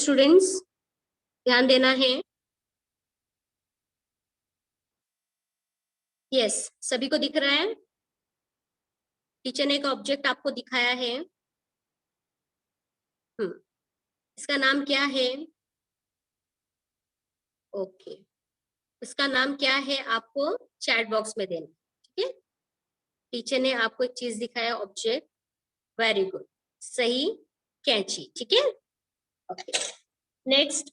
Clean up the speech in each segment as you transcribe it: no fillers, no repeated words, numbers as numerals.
Students, ध्यान देना है। यस, सभी को दिख रहा है? टीचर ने एक ऑब्जेक्ट आपको दिखाया है। इसका नाम क्या है? ओके, इसका नाम क्या है आपको चैट बॉक्स में देना, ठीक है? टीचर ने आपको एक चीज दिखाया, ऑब्जेक्ट। वेरी गुड, सही, कैंची, ठीक है? ओके, नेक्स्ट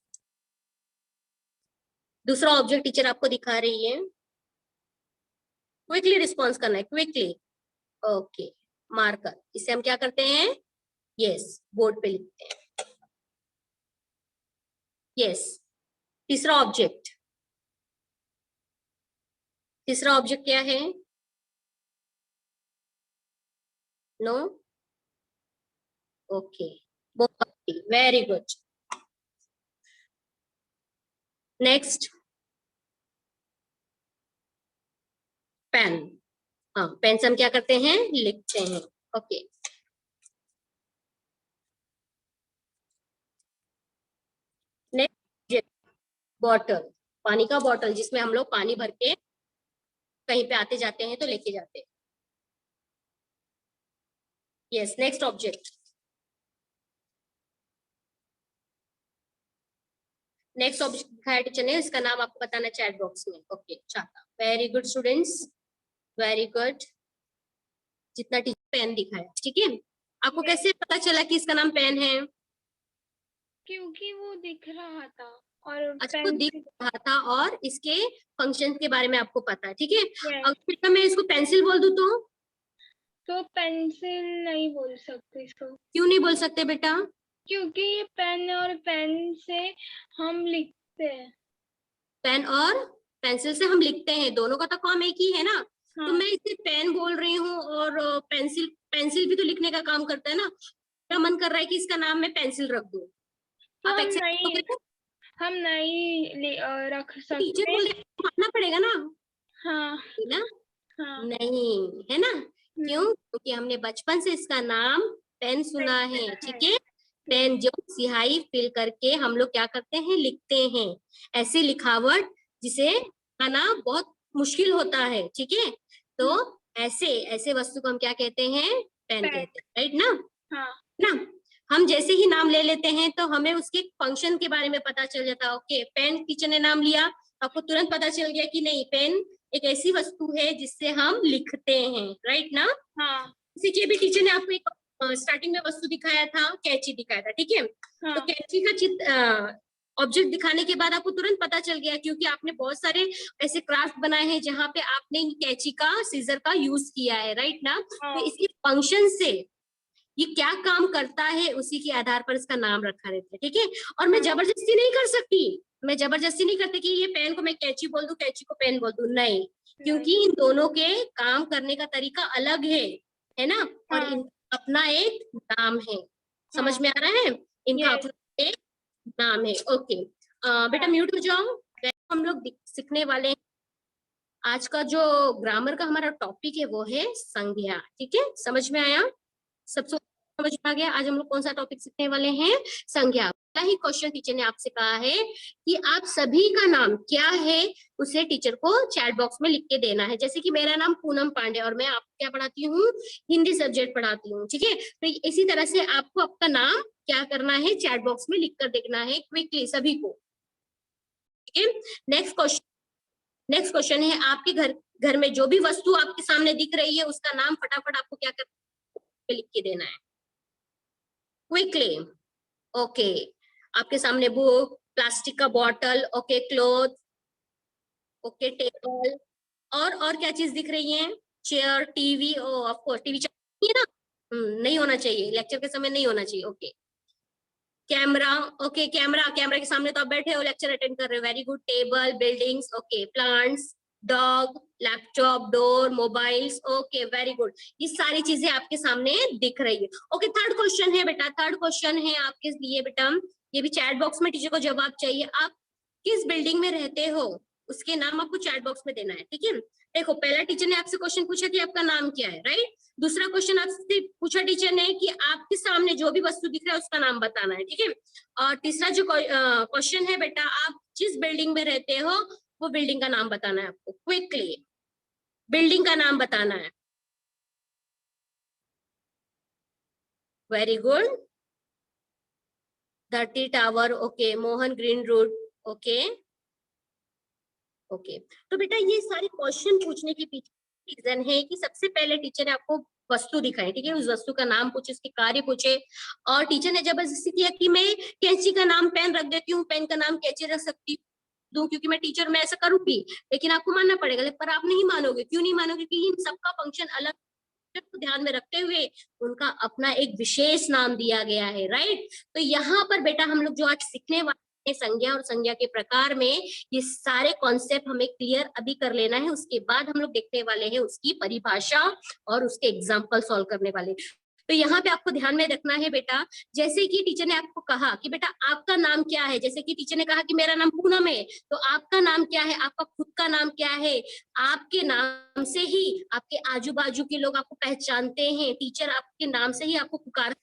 दूसरा ऑब्जेक्ट टीचर आपको दिखा रही है। क्विकली रिस्पॉन्स करना है, क्विकली। ओके, मार्कर, इसे हम क्या करते हैं? यस, बोर्ड पे लिखते हैं। यस, तीसरा ऑब्जेक्ट क्या है? No, okay, very good. Next, pen. हाँ, पेन से हम क्या करते हैं? लिखते हैं। ओके, नेक्स्ट, बॉटल, पानी का बॉटल जिसमें हम लोग पानी भर के कहीं पे आते जाते हैं तो लेके जाते हैं। यस, नेक्स्ट ऑब्जेक्ट दिखाया टीचर ने, इसका नाम आपको बताना चैट बॉक्स में। ओके, छाता। Very good students, very good. जितना टीचर पेन दिखाया, ठीक है? आपको कैसे पता चला कि इसका नाम पेन है? क्योंकि वो दिख रहा था और अच्छा, वो दिख रहा था और इसके फंक्शन के बारे में आपको पता है, ठीक है? अगर मैं इसको पेंसिल बोल दूं तो पेंसिल नहीं बोल सकते इसको। क्यों नहीं बोल सकते बेटा? क्योंकि ये पेन और पेन से हम लिखते हैं। पेन और पेंसिल से हम लिखते हैं, दोनों का तो काम एक ही है ना। हाँ। तो मैं इसे पेन बोल रही हूँ और पेंसिल भी तो लिखने का काम करता है ना। मेरा मन कर रहा है कि इसका नाम मैं पेंसिल रख दूं। तो आप हम नहीं रख सकते। टीचर बोल रहे मानना पड़ेगा ना। हाँ ना? हाँ। नहीं है ना? क्यों? क्योंकि हमने बचपन से इसका नाम पेन सुना है, ठीक है? पेन जो स्याही फिल करके हम लोग क्या करते हैं? लिखते हैं। ऐसे लिखावट जिसे आना बहुत मुश्किल होता है, ठीक है? तो ऐसे ऐसे वस्तु को हम क्या कहते हैं? पेन कहते हैं, राइट ना? हाँ। ना, हम जैसे ही नाम ले लेते हैं तो हमें उसके फंक्शन के बारे में पता चल जाता है। ओके, पेन टीचर ने नाम लिया, आपको तुरंत पता चल गया कि नहीं, पेन एक ऐसी वस्तु है जिससे हम लिखते हैं, राइट ना? हाँ। इसी भी टीचर ने आपको एक स्टार्टिंग में वस्तु दिखाया था, कैंची दिखाया था, ठीक है? हाँ। तो कैंची का चित्र ऑब्जेक्ट दिखाने के बाद आपको तुरंत पता चल गया, क्योंकि आपने बहुत सारे ऐसे क्राफ्ट बनाए हैं जहाँ पे आपने कैंची का, सीजर का यूज किया है, राइट ना? तो इसके फंक्शन से ये क्या काम करता है उसी के आधार पर इसका नाम रखा रहता है, ठीक है? और मैं जबरदस्ती नहीं कर सकती, मैं जबरदस्ती नहीं करती कि ये पेन को मैं कैंची बोल दूं, कैंची को पेन बोल दूं, नहीं। क्योंकि इन दोनों के काम करने का तरीका अलग है ना? और इनका अपना एक नाम है। समझ में आ रहा है? इनका अपना एक नाम है। ओके, बेटा म्यूट हो जाओ। हम लोग सीखने वाले हैं, आज का जो ग्रामर का हमारा टॉपिक है वो है संज्ञा, ठीक है? समझ में आया? सबसे समझ में आ गया? आज हम लोग कौन सा टॉपिक सीखने वाले हैं? संज्ञा। पहला ही क्वेश्चन टीचर ने आपसे कहा है कि आप सभी का नाम क्या है उसे टीचर को चैट बॉक्स में लिख के देना है। जैसे कि मेरा नाम पूनम पांडे और मैं आपको क्या पढ़ाती हूँ? हिंदी सब्जेक्ट पढ़ाती हूँ, ठीक है? तो इसी तरह से आपको आपका नाम क्या करना है? चैट बॉक्स में लिख कर देखना है क्विकली सभी को, ठीक है? नेक्स्ट क्वेश्चन है, आपके घर में जो भी वस्तु आपके सामने दिख रही है उसका नाम फटाफट आपको क्या करना, लिख के देना है क्विकली। ओके, आपके सामने बुक, प्लास्टिक का bottle, okay, cloth, okay, table, और क्या चीज दिख रही है? Chair, TV, of course TV चाहिए ना? नहीं होना चाहिए, लेक्चर के समय नहीं होना चाहिए। ओके, कैमरा, ओके, कैमरा के सामने तो आप बैठे हो, लेक्चर अटेंड कर रहे हो, very good. Table, buildings, okay, plants, dog, laptop, door, mobiles, okay, very good. ये सारी चीजें आपके सामने दिख रही है। ओके, थर्ड क्वेश्चन है बेटा, थर्ड क्वेश्चन है आपके लिए बेटा, ये भी चैट बॉक्स में टीचर को जवाब चाहिए। आप किस बिल्डिंग में रहते हो उसके नाम आपको चैट बॉक्स में देना है, ठीक है? देखो पहला टीचर ने आपसे क्वेश्चन पूछा कि आपका नाम क्या है, राइट। दूसरा क्वेश्चन आपसे पूछा टीचर ने कि आपके सामने जो भी वस्तु दिख रहा है उसका नाम बताना है, ठीक है। और तीसरा जो क्वेश्चन है बेटा, आप जिस बिल्डिंग में रहते हो वो बिल्डिंग का नाम बताना है आपको, क्विकली बिल्डिंग का नाम बताना है। Very good. 30 tower, okay. Mohan green road, okay okay. तो बेटा ये सारे क्वेश्चन पूछने के पीछे रीजन है कि सबसे पहले टीचर ने आपको वस्तु दिखाई, ठीक है, उस वस्तु का नाम पूछे, उसके कार्य पूछे, और टीचर ने जबरदस्ती किया कि मैं कैंची का नाम पेन रख देती हूँ, पेन का नाम कैंची रख सकती हूँ क्योंकि मैं टीचर, मैं ऐसा करूंगी। लेकिन आपको मानना पड़ेगा, पर आप नहीं मानोगे। क्यों नहीं मानोगे? क्योंकि इन सबका फंक्शन अलग को ध्यान में रखते हुए उनका अपना एक विशेष नाम दिया गया है, राइट। तो यहाँ पर बेटा हम लोग जो आज सीखने वाले हैं संज्ञा और संज्ञा के प्रकार में, ये सारे कॉन्सेप्ट हमें क्लियर अभी कर लेना है। उसके बाद हम लोग देखने वाले हैं उसकी परिभाषा और उसके एग्जाम्पल सॉल्व करने वाले। तो यहाँ पे आपको ध्यान में रखना है बेटा, जैसे कि टीचर ने आपको कहा कि बेटा आपका नाम क्या है, जैसे कि टीचर ने कहा कि मेरा नाम पूनम है, तो आपका नाम क्या है, आपका खुद का नाम क्या है। आपके नाम से ही आपके आजू बाजू के लोग आपको पहचानते हैं, टीचर आपके नाम से ही आपको पुकार।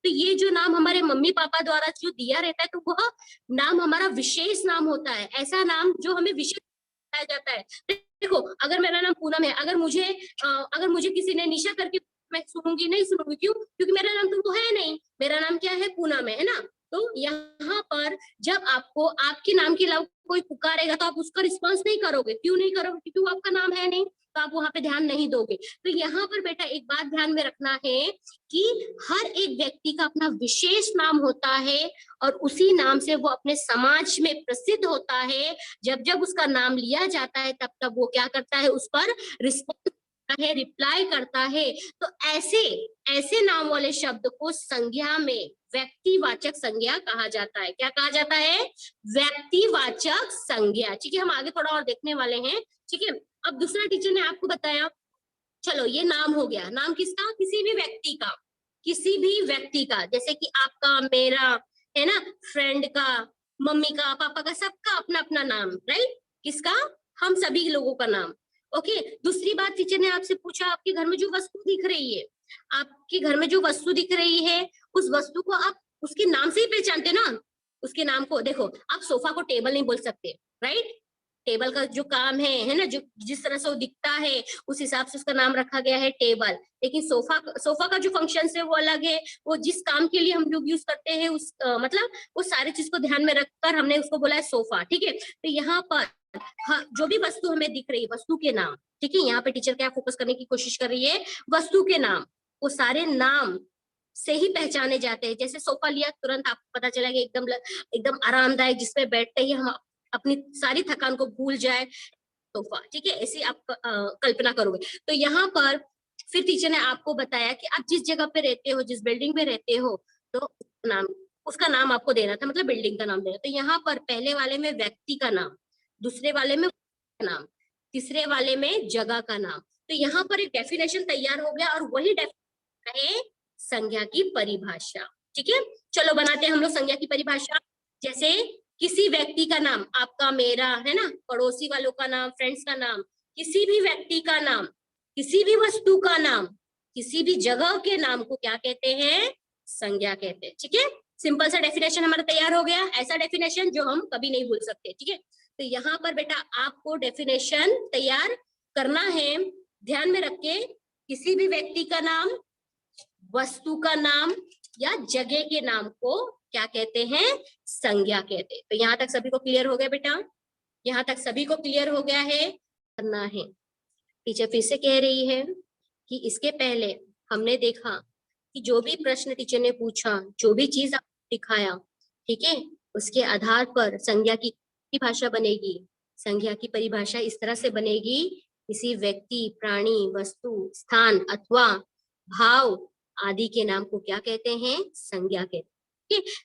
तो ये जो नाम हमारे मम्मी पापा द्वारा जो दिया रहता है, तो वह नाम हमारा विशेष नाम होता है, ऐसा नाम जो हमें विशेष बताया जाता है। देखो अगर मेरा नाम पूनम है, अगर मुझे किसी ने निशा करके, मैं सुनूंगी नहीं? सुनूंगी। क्यों? क्योंकि मेरा नाम तो वो है नहीं, मेरा नाम क्या है? पूनम है ना। तो यहाँ पर जब आपको आपके नाम के अलावा कोई पुकारेगा तो आप उसका रिस्पॉन्स नहीं करोगे। क्यों नहीं करोगे? क्योंकि वो आपका नाम है नहीं, तो आप वहां पे ध्यान नहीं दोगे। तो यहाँ पर बेटा एक बात ध्यान में रखना है कि हर एक व्यक्ति का अपना विशेष नाम होता है और उसी नाम से वो अपने समाज में प्रसिद्ध होता है। जब जब उसका नाम लिया जाता है तब तब वो क्या करता है, उस पर रिस्पॉन्स है, रिप्लाई करता है। तो ऐसे ऐसे नाम वाले शब्द को संज्ञा में व्यक्तिवाचक संज्ञा कहा जाता है। क्या कहा जाता है? व्यक्तिवाचक संज्ञा। ठीक है, हम आगे थोड़ा और देखने वाले हैं। ठीक है, अब दूसरा टीचर ने आपको बताया, चलो ये नाम हो गया। नाम किसका? किसी भी व्यक्ति का, किसी भी व्यक्ति का, जैसे कि आपका, मेरा, है ना, फ्रेंड का, मम्मी का, पापा का, सबका अपना अपना नाम, राइट। किसका? हम सभी लोगों का नाम। ओके। दूसरी बात टीचर ने आपसे पूछा, आपके घर में जो वस्तु दिख रही है, आपके घर में जो वस्तु दिख रही है, उस वस्तु को आप उसके नाम से ही पहचानते ना। उसके नाम को देखो, आप सोफा को टेबल नहीं बोल सकते, राइट। टेबल का जो काम है ना, जो जिस तरह से वो दिखता है उस हिसाब से उसका नाम रखा गया है टेबल। लेकिन सोफा का जो फंक्शन है वो अलग है। वो जिस काम के लिए हम लोग यूज करते हैं मतलब वो सारी चीज को ध्यान में रखकर हमने उसको बोला है सोफा। ठीक है, तो यहाँ पर हाँ, जो भी वस्तु हमें दिख रही है, वस्तु के नाम, ठीक है, यहाँ पे टीचर क्या फोकस करने की कोशिश कर रही है, वस्तु के नाम। वो सारे नाम से ही पहचाने जाते हैं। जैसे सोफा लिया, तुरंत आपको पता चला कि एकदम आरामदायक, जिसमें बैठते ही हम अपनी सारी थकान को भूल जाए, सोफा। ठीक है, ऐसी आप कल्पना करोगे। तो यहाँ पर फिर टीचर ने आपको बताया कि आप जिस जगह पे रहते हो, जिस बिल्डिंग में रहते हो, तो उसका नाम आपको देना था, मतलब बिल्डिंग का नाम देना। तो यहाँ पर पहले वाले में व्यक्ति का नाम, दूसरे वाले में नाम, तीसरे वाले में जगह का नाम। तो यहाँ पर एक डेफिनेशन तैयार हो गया और वही डेफिनेशन है संज्ञा की परिभाषा। ठीक है, चलो बनाते हैं हम लोग संज्ञा की परिभाषा। जैसे किसी व्यक्ति का नाम, आपका, मेरा, है ना, पड़ोसी वालों का नाम, फ्रेंड्स का नाम, किसी भी व्यक्ति का नाम, किसी भी वस्तु का नाम, किसी भी जगह के नाम को क्या कहते हैं? संज्ञा कहते हैं। ठीक है, सिंपल सा डेफिनेशन हमारा तैयार हो गया, ऐसा डेफिनेशन जो हम कभी नहीं भूल सकते। ठीक है, तो यहाँ पर बेटा आपको डेफिनेशन तैयार करना है, ध्यान में रख के, किसी भी व्यक्ति का नाम, वस्तु का नाम या जगह के नाम को क्या कहते हैं? संज्ञा कहते हैं। तो यहाँ तक सभी को क्लियर हो गया बेटा? यहाँ तक सभी को क्लियर हो गया है? करना है। टीचर फिर से कह रही है कि इसके पहले हमने देखा कि जो भी प्रश्न टीचर ने पूछा, जो भी चीज आपको दिखाया, ठीक है, उसके आधार पर संज्ञा की भाषा बनेगी। संज्ञा की परिभाषा इस तरह से बनेगी, किसी व्यक्ति, प्राणी, वस्तु, स्थान अथवा भाव आदि के नाम को क्या कहते हैं? संज्ञा कहते हैं।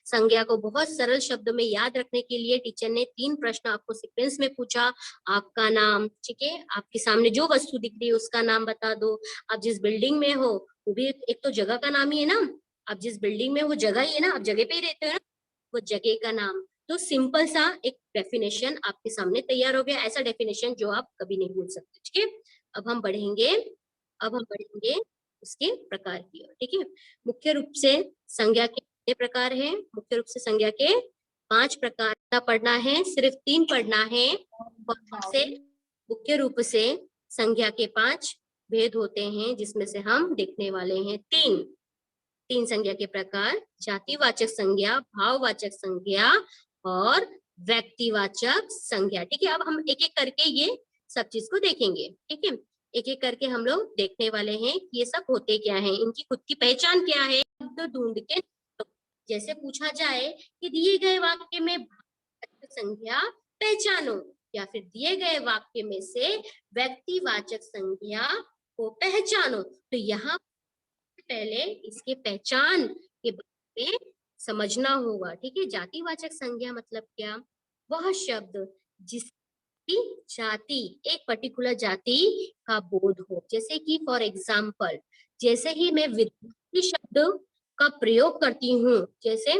संज्ञा को बहुत सरल शब्दों में याद रखने के लिए टीचर ने 3 प्रश्न आपको सीक्वेंस में पूछा। आपका नाम, ठीक है, आपके सामने जो वस्तु दिख रही है उसका नाम बता दो, आप जिस बिल्डिंग में हो वो भी एक तो जगह का नाम ही है ना, आप जिस बिल्डिंग में वो जगह ही है ना, आप जगह पे ही रहते हो ना, वो जगह का नाम, तो सिंपल सा एक डेफिनेशन आपके सामने तैयार हो गया, ऐसा डेफिनेशन जो आप कभी नहीं भूल सकते। ठीक है, अब हम बढ़ेंगे उसके प्रकार की ओर। ठीक है, मुख्य रूप से संज्ञा के कितने प्रकार हैं? मुख्य रूप से संज्ञा के 5 प्रकार का पढ़ना है, सिर्फ 3 पढ़ना है। कौन से? मुख्य रूप से संज्ञा के 5 भेद होते हैं, जिसमें से हम देखने वाले हैं 3 संज्ञा के प्रकार: जातिवाचक संज्ञा, भाववाचक संज्ञा और व्यक्तिवाचक संज्ञा। ठीक है, अब हम एक एक करके ये सब चीज को देखेंगे। ठीक है, एक एक करके हम लोग देखने वाले हैं कि ये सब होते क्या हैं, इनकी खुद की पहचान क्या है। तो ढूंढ के, जैसे पूछा जाए कि दिए गए वाक्य में भाववाचक संज्ञा पहचानो, या फिर दिए गए वाक्य में से व्यक्तिवाचक संज्ञा को पहचानो, तो यहाँ पहले इसके पहचान के बारे में समझना होगा। ठीक है, जातिवाचक संज्ञा मतलब क्या? वह शब्द जिसकी जाति, एक पर्टिकुलर जाति का बोध हो। जैसे कि फॉर एग्जाम्पल, जैसे ही मैं विद्यार्थी शब्द का प्रयोग करती हूँ, जैसे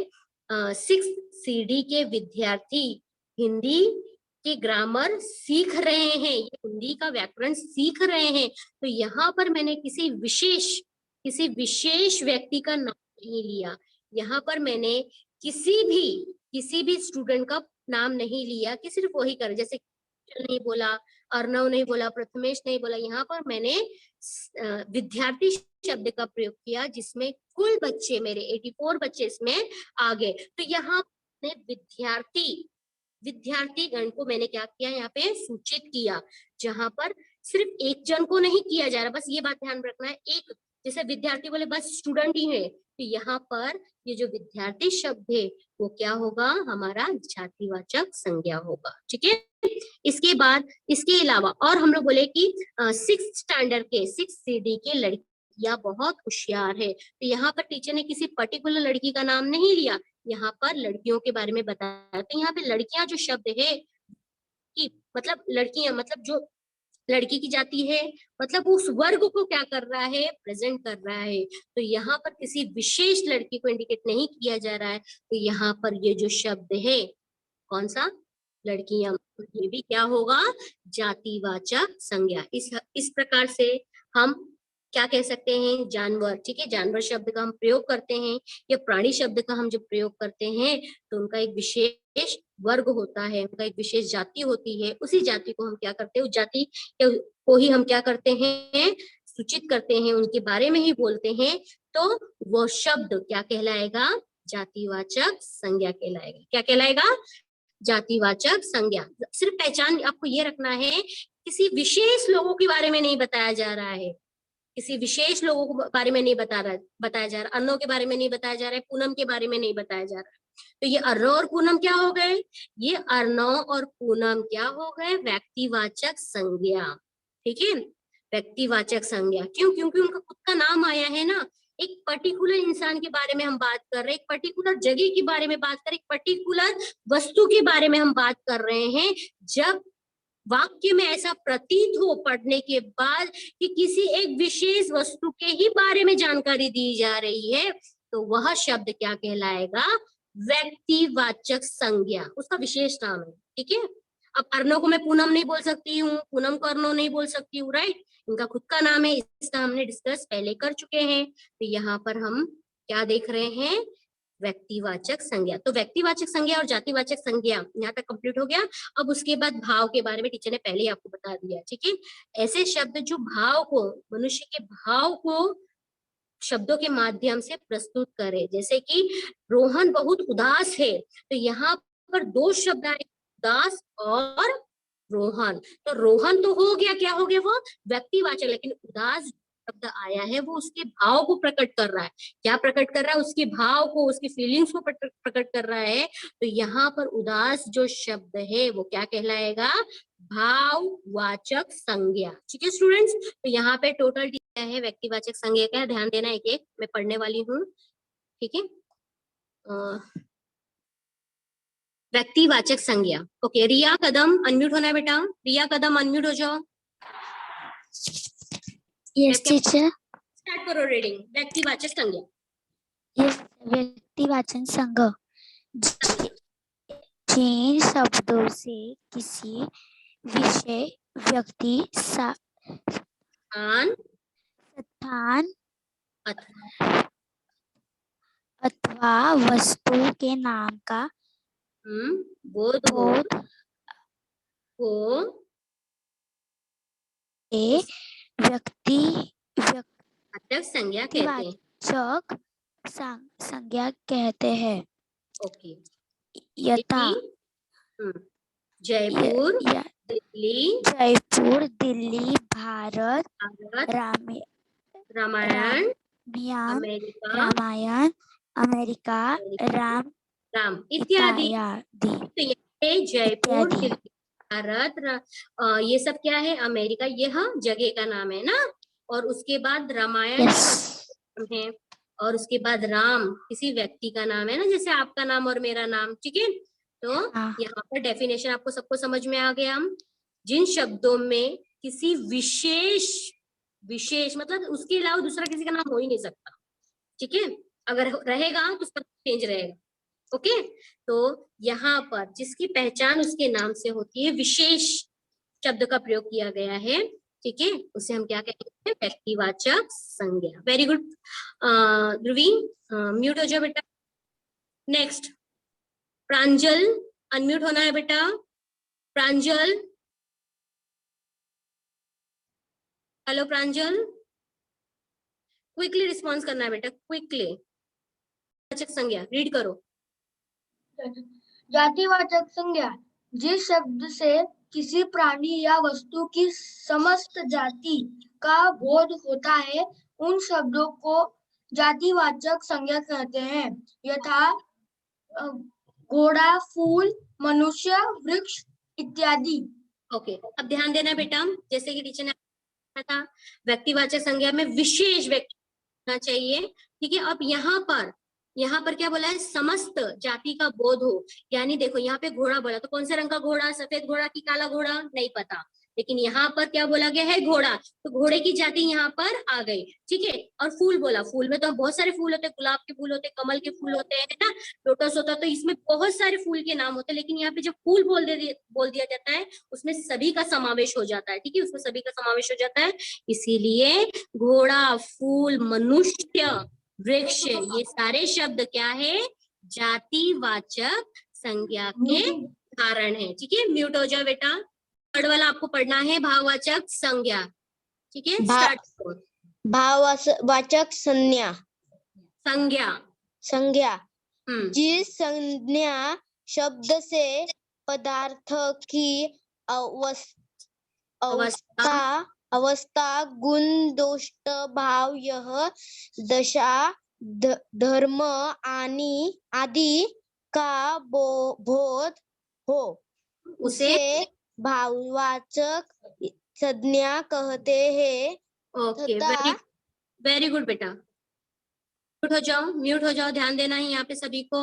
6th CD के विद्यार्थी हिंदी के ग्रामर सीख रहे हैं, ये हिंदी का व्याकरण सीख रहे हैं, तो यहाँ पर मैंने किसी विशेष व्यक्ति का नाम नहीं लिया। यहाँ पर मैंने किसी भी स्टूडेंट का नाम नहीं लिया कि सिर्फ वही कर, जैसे नहीं बोला, अर्णव नहीं बोला, प्रथमेश नहीं बोला, यहाँ पर मैंने विद्यार्थी शब्द का प्रयोग किया, जिसमें कुल बच्चे मेरे 84 बच्चे इसमें आ गए। तो यहाँ ने विद्यार्थी गण को मैंने क्या किया, यहाँ पे सूचित किया, जहां पर सिर्फ एक जन को नहीं किया जा रहा। बस ये बात ध्यान रखना है, एक जैसे विद्यार्थी बोले बस स्टूडेंट ही है, तो यहाँ पर ये जो विद्यार्थी शब्द है वो क्या होगा, हमारा जातिवाचक संज्ञा होगा। ठीक है, इसके बाद इसके अलावा और हम लोग बोले कि 6th स्टैंडर्ड के 6th CD के लड़कियां बहुत होशियार है, तो यहाँ पर टीचर ने किसी पर्टिकुलर लड़की का नाम नहीं लिया, यहाँ पर लड़कियों के बारे में बताया। तो यहाँ पे लड़कियां जो शब्द है कि मतलब लड़कियां मतलब जो लड़की की जाति है, मतलब उस वर्ग को क्या कर रहा है, प्रेजेंट कर रहा है। तो यहाँ पर किसी विशेष लड़की को इंडिकेट नहीं किया जा रहा है, तो यहाँ पर ये जो शब्द है कौन सा, लड़कियां, ये भी क्या होगा, जातिवाचक संज्ञा। इस प्रकार से हम क्या कह सकते हैं, जानवर। ठीक है, जानवर शब्द का हम प्रयोग करते हैं, या प्राणी शब्द का हम जब प्रयोग करते हैं तो उनका एक विशेष वर्ग होता है, उनका एक विशेष जाति होती है, उसी जाति को हम क्या करते हैं, उस जाति को ही हम क्या करते हैं, सूचित करते हैं, उनके बारे में ही बोलते हैं, तो वो शब्द क्या कहलाएगा, जातिवाचक संज्ञा कहलाएगा। क्या कहलाएगा, जातिवाचक संज्ञा। सिर्फ पहचान आपको ये रखना है, किसी विशेष लोगों के बारे में नहीं बताया जा रहा है, किसी विशेष लोगों के बारे में नहीं बताया जा रहा, अर्णव के बारे में नहीं बताया जा रहा है, पूनम के बारे में नहीं बताया जा रहा। तो ये अर्णव और पूनम क्या हो गए, ये अर्णव और पूनम क्या हो गए, व्यक्तिवाचक संज्ञा। ठीक है, व्यक्तिवाचक संज्ञा क्यों, क्योंकि उनका खुद का नाम आया है ना, एक पर्टिकुलर इंसान के बारे में हम बात कर रहे हैं, एक पर्टिकुलर जगह के बारे में बात कर रहे हैं, एक पर्टिकुलर वस्तु के बारे में हम बात कर रहे हैं। जब वाक्य में ऐसा प्रतीत हो पढ़ने के बाद कि किसी एक विशेष वस्तु के ही बारे में जानकारी दी जा रही है, तो वह शब्द क्या कहलाएगा, व्यक्तिवाचक संज्ञा, उसका विशेष नाम है। ठीक है, अब अर्णव को मैं पूनम नहीं बोल सकती हूँ, पूनम को अर्णव नहीं बोल सकती हूँ, राइट, इनका खुद का नाम है, इसका हमने डिस्कस पहले कर चुके हैं। तो यहाँ पर हम क्या देख रहे हैं, व्यक्तिवाचक संज्ञा। तो व्यक्तिवाचक संज्ञा और जातिवाचक संज्ञा यहाँ तक कंप्लीट हो गया। अब उसके बाद भाव के बारे में टीचर ने पहले ही आपको बता दिया। ठीक है, ऐसे शब्द जो भाव को, मनुष्य के भाव को शब्दों के माध्यम से प्रस्तुत करे, जैसे कि रोहन बहुत उदास है, तो यहाँ पर 2 शब्द आए, उदास और रोहन। तो रोहन तो हो गया, क्या हो गया, वो व्यक्तिवाचक, लेकिन उदास शब्द आया है वो उसके भाव को प्रकट कर रहा है। क्या प्रकट कर रहा है, उसके भाव को, उसकी फीलिंग्स को प्रकट कर रहा है। तो यहाँ पर उदास जो शब्द है वो क्या कहलाएगा, भाववाचक संज्ञा। ठीक है स्टूडेंट्स, तो यहाँ पे टोटल क्या है, व्यक्तिवाचक संज्ञा का, ध्यान देना, एक एक मैं पढ़ने वाली हूँ। ठीक है, व्यक्तिवाचक संज्ञा। ओके, रिया कदम अनम्यूट होना है बेटा, रिया कदम अनम्यूट हो जाओ। यस टीचर, स्टार्ट करो रीडिंग। व्यक्तिवाचक संज्ञा। यस, व्यक्तिवाचक संज्ञा जिन शब्दों से किसी विषय, व्यक्ति, स्थान स्थान अथवा अथवा वस्तु के नाम का बोध हो बोध को व्यक्ति वाचक संज्ञा कहते हैं। वाचक संज्ञा कहते हैं। ओके। यथा जयपुर दिल्ली, भारत, रामायण अमेरिका, राम इत्यादि। इत्यादि। तो ये जयपुर, दिल्ली, भारत, ये सब क्या है? अमेरिका, यह जगह का नाम है ना। और उसके बाद रामायण है, और उसके बाद राम किसी व्यक्ति का नाम है ना, जैसे आपका नाम और मेरा नाम। ठीक है, तो यहाँ पर डेफिनेशन आपको सबको समझ में आ गया। जिन शब्दों में किसी विशेष मतलब उसके अलावा दूसरा किसी का नाम हो ही नहीं सकता। ठीक है, अगर रहेगा तो उसका चेंज रहेगा। ओके, तो यहाँ पर जिसकी पहचान उसके नाम से होती है, विशेष शब्द का प्रयोग किया गया है। ठीक है, उसे हम क्या कहते हैं? व्यक्तिवाचक संज्ञा। वेरी गुड ध्रुवी, म्यूट हो जाओ बेटा। नेक्स्ट प्रांजल, अनम्यूट होना है बेटा। प्रांजल, हेलो प्रांजल, क्विकली रिस्पॉन्स करना है बेटा, क्विकली। वाचक संज्ञा रीड करो। जातिवाचक संज्ञा जिस शब्द से किसी प्राणी या वस्तु की समस्त जाति का बोध होता है, उन शब्दों को जातिवाचक संज्ञा कहते हैं। यथा घोड़ा, फूल, मनुष्य, वृक्ष इत्यादि। ओके, अब ध्यान देना बेटा, जैसे कि टीचर ने कहा था व्यक्तिवाचक संज्ञा में विशेष व्यक्ति होना चाहिए। ठीक है, अब यहाँ पर क्या बोला है? समस्त जाति का बोध हो। यानी देखो यहाँ पे घोड़ा बोला, तो कौन से रंग का घोड़ा? सफेद घोड़ा की काला घोड़ा? नहीं पता, लेकिन यहाँ पर क्या बोला गया है? घोड़ा। तो घोड़े की जाति यहाँ पर आ गई। ठीक है, और फूल बोला, फूल में तो बहुत सारे फूल होते हैं, गुलाब के फूल होते हैं, कमल के फूल होते हैं ना, लोटस होता है, तो इसमें बहुत सारे फूल के नाम होते हैं। लेकिन यहाँ पे जब फूल बोल दिया जाता है, उसमें सभी का समावेश हो जाता है। ठीक है, उसमें सभी का समावेश हो जाता है, इसीलिए घोड़ा, फूल, मनुष्य, वृक्ष, ये सारे शब्द क्या है? जातिवाचक संज्ञा के उदाहरण है। ठीक है, म्यूट हो जाओ बेटा। थर्ड वाला आपको पढ़ना है, भाववाचक संज्ञा। ठीक है, स्टार्ट करो। भाववाचक संज्ञा जिस संज्ञा शब्द से पदार्थ की अवस्था, गुण, दोष, भाव, यह दशा, धर्म आदि का बोध हो, उसे भाववाचक संज्ञा कहते हैं। ओके, वेरी गुड बेटा। म्यूट हो जाओ, ध्यान देना है यहाँ पे सभी को।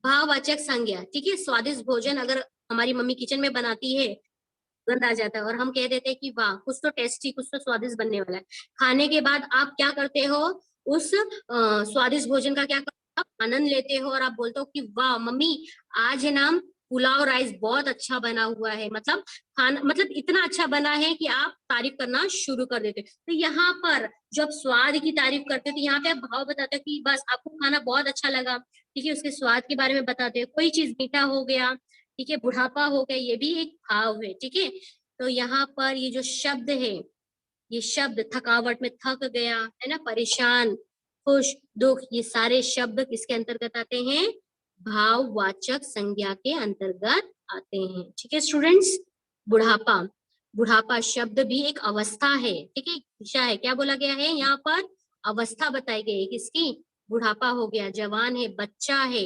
भाववाचक संज्ञा, ठीक है, स्वादिष्ट भोजन अगर हमारी मम्मी किचन में बनाती है, गंध आ जाता है और हम कह देते हैं कि वाह, कुछ तो टेस्टी, कुछ तो स्वादिष्ट बनने वाला है। खाने के बाद आप क्या करते हो? उस स्वादिष्ट भोजन का क्या करते हो? आनंद लेते हो और आप बोलते हो कि वाह मम्मी, आज है ना पुलाव राइस बहुत अच्छा बना हुआ है। मतलब खाना मतलब इतना अच्छा बना है कि आप तारीफ करना शुरू कर देते। तो यहाँ पर जब स्वाद की तारीफ करते हो, तो यहाँ पे आप भाव बताते हो कि बस आपको खाना बहुत अच्छा लगा। ठीक है, उसके स्वाद के बारे में बताते हो। कोई चीज मीठा हो गया, ठीक है, बुढ़ापा हो गया, ये भी एक भाव है। ठीक है, तो यहाँ पर ये जो शब्द है, ये शब्द थकावट में थक गया है ना, परेशान, खुश, दुख, ये सारे शब्द किसके अंतर्गत आते हैं? भाववाचक संज्ञा के अंतर्गत आते हैं। ठीक है स्टूडेंट्स, बुढ़ापा शब्द भी एक अवस्था है। ठीक है, दिशा है, क्या बोला गया है यहाँ पर? अवस्था बताई गई है किसकी? बुढ़ापा हो गया, जवान है, बच्चा है,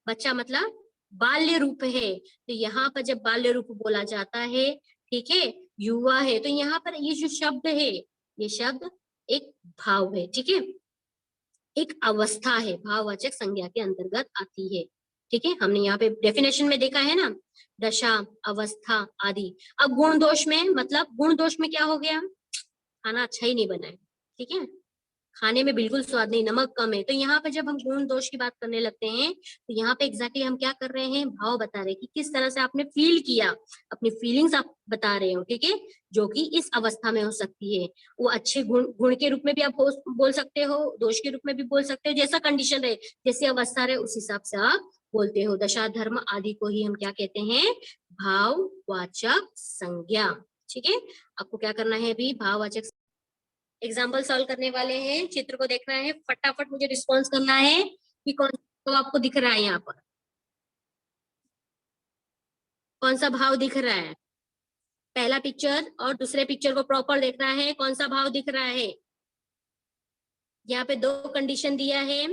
बच्चा मतलब बाल्य रूप है। तो यहाँ पर जब बाल्य रूप बोला जाता है, ठीक है, युवा है, तो यहाँ पर ये जो शब्द है, ये शब्द एक भाव है। ठीक है, एक अवस्था है, भाववाचक संज्ञा के अंतर्गत आती है। ठीक है, हमने यहाँ पे डेफिनेशन में देखा है ना, दशा, अवस्था आदि। अब गुण दोष में, मतलब गुण दोष में क्या हो गया? खाना अच्छा ही नहीं बना है। ठीक है, खाने में बिल्कुल स्वाद नहीं, नमक कम है। तो यहाँ पे जब हम गुण दोष की बात करने लगते हैं तो यहाँ पे एग्जैक्टली हम क्या कर रहे हैं, भाव बता रहे हैं कि किस तरह से आपने फील किया, अपनी फीलिंग्स आप बता रहे हो, ठीक है, जो कि इस अवस्था में हो सकती है। वो अच्छे गुण के रूप में भी आप बोल सकते हो, दोष के रूप में भी बोल सकते हो, जैसा कंडीशन रहे, जैसी अवस्था रहे, उस हिसाब से आप बोलते हो। दशा धर्म आदि को ही हम क्या कहते हैं, भाववाचक संज्ञा। ठीक है, आपको क्या करना है अभी, भाववाचक एग्जाम्पल सॉल्व करने वाले हैं। चित्र को देखना है, फटाफट मुझे रिस्पॉन्स करना है कि कौन सा आपको दिख रहा है, यहाँ पर कौन सा भाव दिख रहा है। पहला पिक्चर और दूसरे पिक्चर को प्रॉपर देखना है, कौन सा भाव दिख रहा है। यहाँ पे दो कंडीशन दिया है।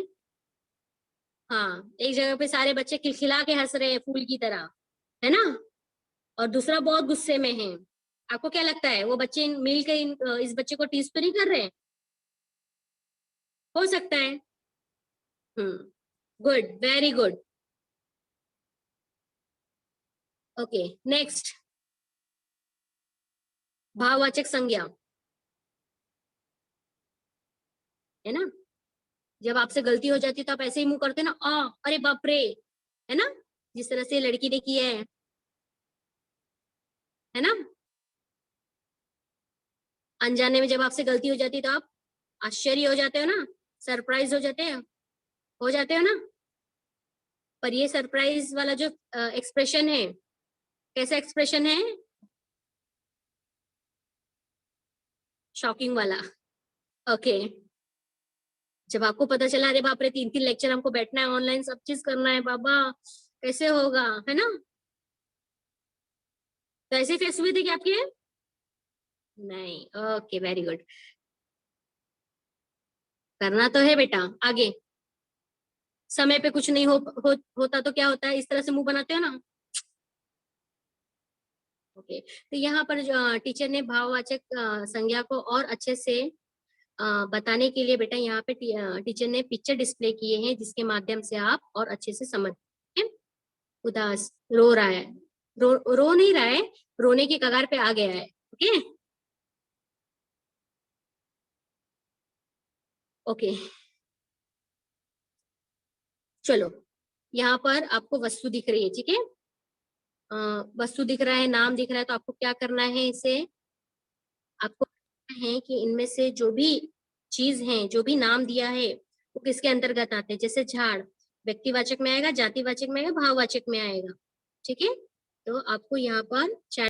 हाँ, एक जगह पे सारे बच्चे खिलखिला के हंस रहे हैं फूल की तरह, है ना, और दूसरा बहुत गुस्से में है। आपको क्या लगता है, वो बच्चे मिलकर इस बच्चे को टीज तो नहीं कर रहे? हो सकता है। Good, very good. Okay, next, भाववाचक संज्ञा, है ना। जब आपसे गलती हो जाती है तो आप ऐसे ही मुंह करते ना, अरे बाप रे, है ना, जिस तरह से लड़की ने किया है ना। अनजाने में जब आपसे गलती हो जाती है तो आप आश्चर्य हो जाते हो ना, सरप्राइज हो जाते हो ना। पर ये सरप्राइज वाला जो एक्सप्रेशन है, कैसा एक्सप्रेशन है, शॉकिंग वाला। ओके, जब आपको पता चला अरे बाप रे 3-3 लेक्चर हमको बैठना है, ऑनलाइन सब चीज करना है, बाबा कैसे होगा, है ना। तो ऐसे फेस हुए थे क्या आपके? नहीं, ओके, वेरी गुड। करना तो है बेटा आगे। समय पे कुछ नहीं होता तो क्या होता है, इस तरह से मुंह बनाते हो ना। ओके, तो यहाँ पर टीचर ने भाववाचक संज्ञा को और अच्छे से बताने के लिए बेटा यहाँ पे टीचर ने पिक्चर डिस्प्ले किए हैं, जिसके माध्यम से आप और अच्छे से समझ। उदास, रो रहा है, रो नहीं रहा है, रोने की कगार पे आ गया है। ओके ओके, चलो, यहाँ पर आपको वस्तु दिख रही है, ठीक है, वस्तु दिख रहा है, नाम दिख रहा है, तो आपको क्या करना है, इसे आपको है कि इनमें से जो भी चीज है, जो भी नाम दिया है, वो किसके अंतर्गत आते हैं। जैसे झाड़ व्यक्तिवाचक में आएगा, जातिवाचक में आएगा, भाववाचक में आएगा, ठीक है। तो आपको यहाँ पर